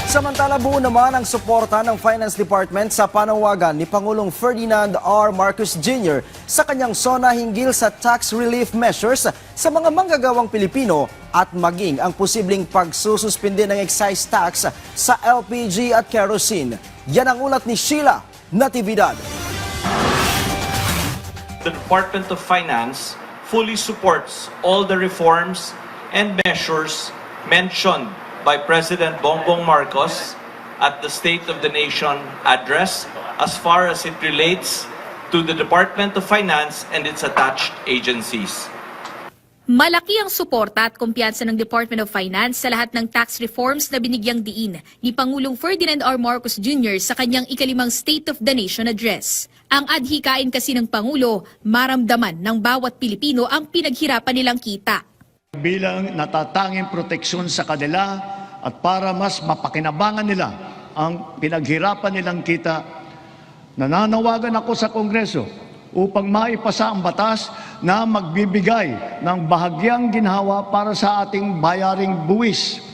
Samantala, buo naman ang suporta ng Finance Department sa panawagan ni Pangulong Ferdinand R. Marcos Jr. sa kanyang SONA hinggil sa tax relief measures sa mga manggagawang Pilipino at maging ang posibleng pagsususpinde ng excise tax sa LPG at kerosene. Yan ang ulat ni Sheila Natividad. The Department of Finance fully supports all the reforms and measures mentioned by President Bongbong Marcos at the State of the Nation address as far as it relates to the Department of Finance and its attached agencies. Malaki ang suporta at kumpiyansa ng Department of Finance sa lahat ng tax reforms na binigyang diin ni Pangulong Ferdinand R. Marcos Jr. sa kanyang ikalimang State of the Nation address. Ang adhikain kasi ng Pangulo, maramdaman ng bawat Pilipino ang pinaghirapan nilang kita. Bilang natatanging proteksyon sa kanila at para mas mapakinabangan nila ang pinaghirapan nilang kita, nananawagan ako sa Kongreso upang maipasa ang batas na magbibigay ng bahagyang ginhawa para sa ating bayaring buwis.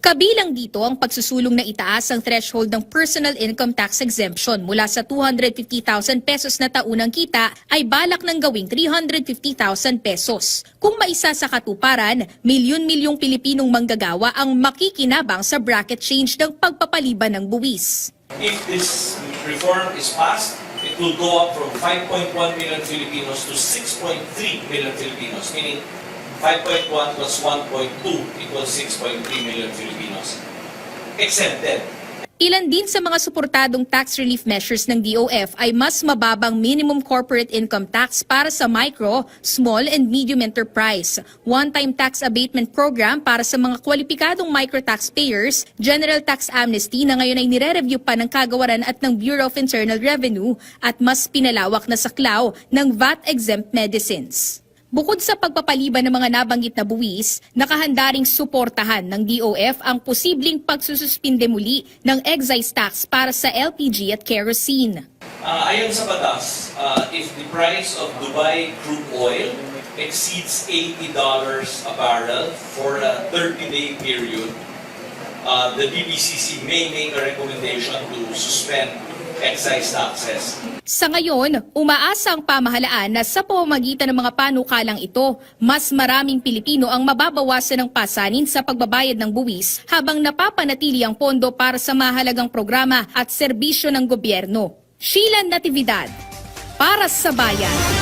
Kabilang dito ang pagsusulong na itaas ang threshold ng personal income tax exemption mula sa 250,000 pesos na taunang kita ay balak ng gawing 350,000 pesos. Kung maisa sa katuparan, milyon-milyong Pilipinong manggagawa ang makikinabang sa bracket change ng pagpapaliban ng buwis. If this reform is passed, it will go up from 5.1 million Filipinos to 6.3 million Filipinos, meaning 5.1 plus 1.2 equals 6.3 million Filipinos exempted. Ilan din sa mga suportadong tax relief measures ng DOF ay mas mababang minimum corporate income tax para sa micro, small and medium enterprise, one-time tax abatement program para sa mga kwalipikadong micro taxpayers, general tax amnesty na ngayon ay nire-review pa ng Kagawaran at ng Bureau of Internal Revenue at mas pinalawak na saklaw ng VAT-exempt medicines. Bukod sa pagpapaliban ng mga nabanggit na buwis, nakahanda ring suportahan ng DOF ang posibleng pagsususpinde muli ng excise tax para sa LPG at kerosene. Ayon sa batas, if the price of Dubai crude oil exceeds $80 a barrel for a 30-day period, the DBCC may make a recommendation to suspend excise taxes. Sa ngayon, umaasa ang pamahalaan na sa pamamagitan ng mga panukalang ito, mas maraming Pilipino ang mababawasan ng pasanin sa pagbabayad ng buwis habang napapanatili ang pondo para sa mahalagang programa at serbisyo ng gobyerno. Sheila Natividad, para sa Bayan.